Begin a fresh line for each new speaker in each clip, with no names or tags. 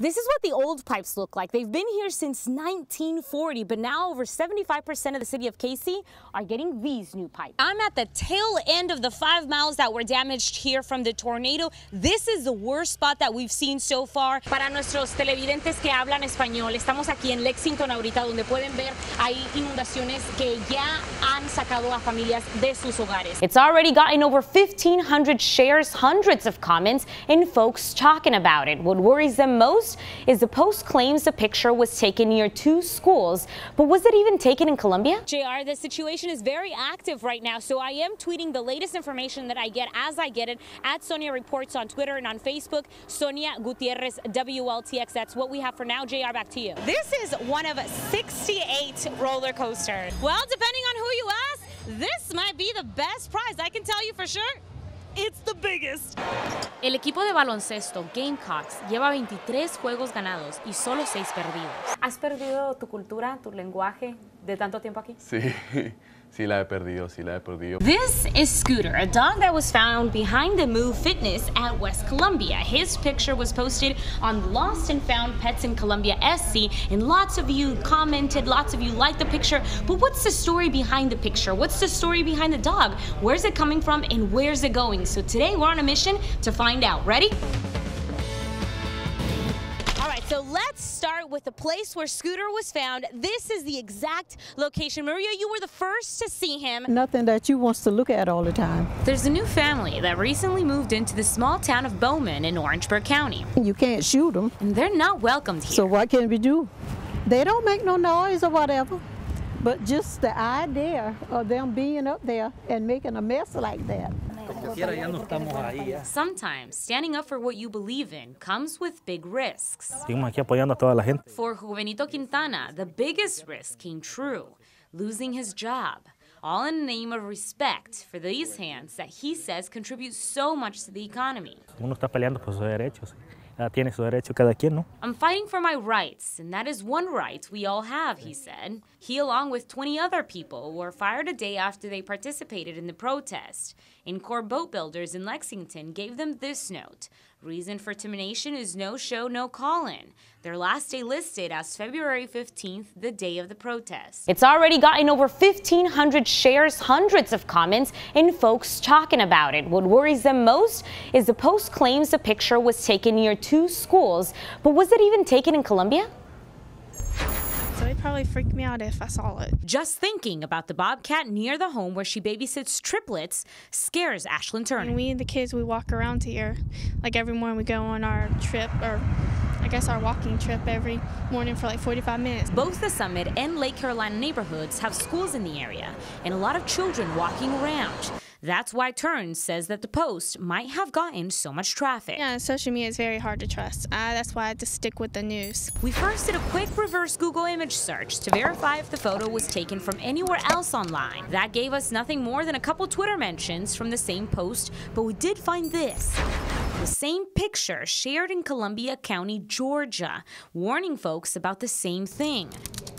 This is what the old pipes look like. They've been here since 1940, but now over 75% of the city of Casey are getting these new pipes. I'm at the tail end of the 5 miles that were damaged here from the tornado. This is the worst spot that we've seen so far. Para nuestros televidentes que hablan español, estamos aquí en Lexington ahorita, donde pueden ver hay inundaciones que ya han sacado a familias de sus hogares. It's already gotten over 1,500 shares, hundreds of comments, and folks talking about it. What worries them most is the post claims the picture was taken near 2 schools, but was it even taken in Colombia? JR, the situation is very active right now, so I am tweeting the latest information that I get as I get it at Sonia Reports on Twitter and on Facebook. Sonia Gutierrez, WLTX. That's what we have for now. JR, back to you. This is one of 68 roller coasters. Well, depending on who you ask, this might be the best prize. I can tell you for sure. It's the biggest. El equipo de baloncesto Gamecocks lleva 23 juegos ganados y solo 6 perdidos. ¿Has perdido tu cultura, tu lenguaje de tanto tiempo aquí?
Sí, sí la he perdido, sí la he perdido.
This is Scooter, a dog that was found behind the Move Fitness at West Columbia. His picture was posted on Lost and Found Pets in Columbia SC, and lots of you commented, lots of you liked the picture. But what's the story behind the picture? What's the story behind the dog? Where's it coming from and where's it going? So today we're on a mission to find out. Ready? All right, so let's start with the place where Scooter was found. This is the exact location. Maria, you were the first to see him.
Nothing that you wants to look at all the time.
There's a new family that recently moved into the small town of Bowman in Orangeburg County.
You can't shoot them.
And they're not welcomed here.
So what can we do? They don't make no noise or whatever. But just the idea of them being up there and making a mess like that.
Sometimes standing up for what you believe in comes with big risks.
Seguimos aquí apoyando a toda la gente.
For Juvenito Quintana, the biggest risk came true, losing his job, all in the name of respect for these hands that he says contribute so much to the economy.
Uno está peleando por sus derechos. Tiene su derecho cada quien, ¿no?
I'm fighting for my rights, and that is one right we all have, he said. He, along with 20 other people, were fired a day after they participated in the protest. In-Corps Boat Builders in Lexington gave them this note. Reason for termination is no show, no call-in. Their last day listed as February 15th, the day of the protest. It's already gotten over 1,500 shares, hundreds of comments, and folks talking about it. What worries them most is the post claims the picture was taken near 2 schools, but was it even taken in Colombia?
So it'd probably freak me out if I saw it.
Just thinking about the bobcat near the home where she babysits triplets scares Ashlyn Turner.
And we, the kids, we walk around here. Like every morning we go on our trip, or I guess our walking trip every morning for like 45 minutes.
Both the Summit and Lake Carolina neighborhoods have schools in the area and a lot of children walking around. That's why Turns says that the post might have gotten so much traffic.
Yeah, social media is very hard to trust. That's why I just stick with the news.
We first did a quick reverse Google image search to verify if the photo was taken from anywhere else online. That gave us nothing more than a couple Twitter mentions from the same post, but we did find this. The same picture shared in Columbia County, Georgia, warning folks about the same thing.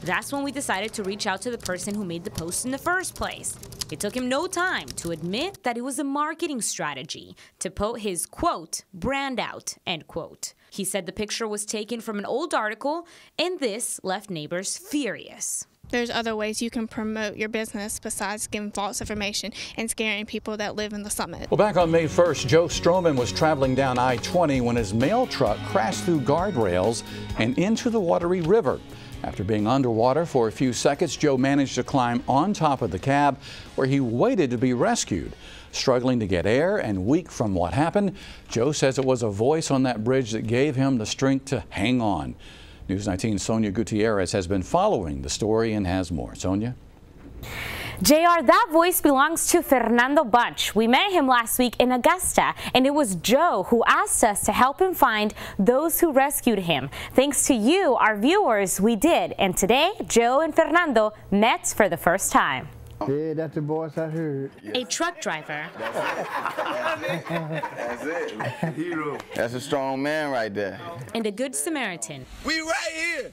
That's when we decided to reach out to the person who made the post in the first place. It took him no time to admit that it was a marketing strategy to put his, quote, brand out, end quote. He said the picture was taken from an old article, and this left neighbors furious.
There's other ways you can promote your business besides giving false information and scaring people that live in the Summit.
Well, back on May 1st, Joe Stroman was traveling down I-20 when his mail truck crashed through guardrails and into the watery river. After being underwater for a few seconds, Joe managed to climb on top of the cab where he waited to be rescued. Struggling to get air and weak from what happened, Joe says it was a voice on that bridge that gave him the strength to hang on. News 19's Sonia Gutierrez has been following the story and has more. Sonia?
JR, that voice belongs to Fernando Bunch. We met him last week in Augusta, and it was Joe who asked us to help him find those who rescued him. Thanks to you, our viewers, we did. And today, Joe and Fernando met for the first time.
Yeah, that's the voice I heard.
A truck driver.
That's it. Hero. That's a strong man right there.
And a good Samaritan.
We right here.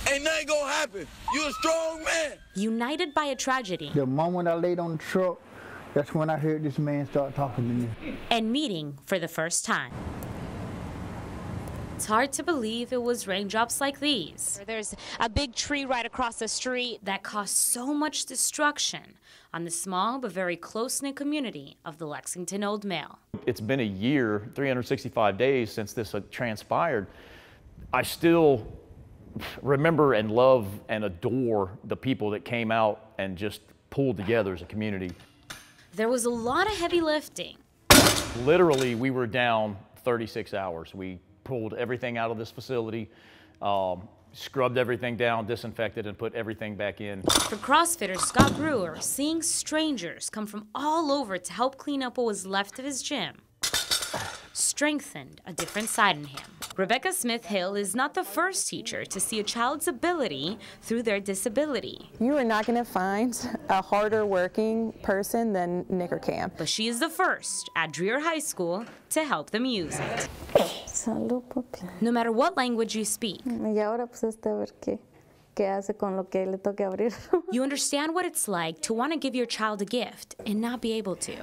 Ain't nothing gonna happen. You a strong man.
United by a tragedy.
The moment I laid on the truck, that's when I heard this man start talking to me.
And meeting for the first time. It's hard to believe it was raindrops like these. There's a big tree right across the street that caused so much destruction on the small but very close-knit community of the Lexington Old Mill.
It's been a year, 365 days since this transpired. I still remember and love and adore the people that came out and just pulled together as a community.
There was a lot of heavy lifting.
Literally, we were down 36 hours. We pulled everything out of this facility, scrubbed everything down, disinfected, and put everything back in.
For CrossFitter Scott Brewer, seeing strangers come from all over to help clean up what was left of his gym strengthened a different side in him. Rebecca Smith-Hill is not the first teacher to see a child's ability through their disability.
You are not going to find a harder working person than Nick or Cam.
But she is the first at Dreher High School to help them use it.
Salud, papi.
No matter what language you speak,
Y ahora pues a ver qué hace con lo que le toque abrir.
You understand what it's like to want to give your child a gift and not be able to.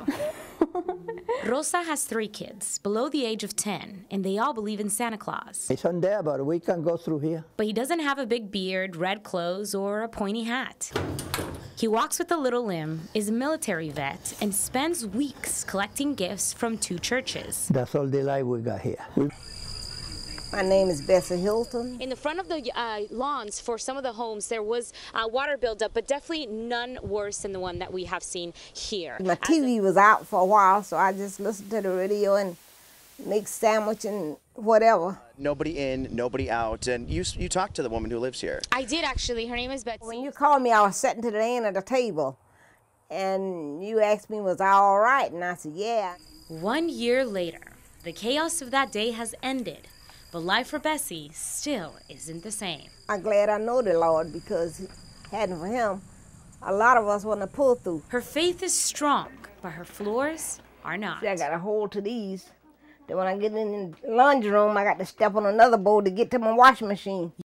Rosa has 3 kids below the age of 10, and they all believe in Santa Claus.
It's on there, but we can go through here.
But he doesn't have a big beard, red clothes, or a pointy hat. He walks with a little limp, is a military vet, and spends weeks collecting gifts from 2 churches.
That's all the light we got here.
My name is Bessie Hilton.
In the front of the lawns for some of the homes, there was water buildup, but definitely none worse than the one that we have seen here.
My TV was out for a while, so I just listened to the radio and make sandwich and whatever.
Nobody in, nobody out, and you talked to the woman who lives here.
I did actually. Her name is Betsy.
When you called me, I was sitting to the end of the table, and you asked me, was I all right? And I said, yeah.
1 year later, the chaos of that day has ended. But life for Bessie still isn't the same.
I'm glad I know the Lord, because hadn't for him, a lot of us wouldn't have pulled through.
Her faith is strong, but her floors are not.
See, I got a hold to these. Then when I get in the laundry room, I got to step on another bowl to get to my washing machine.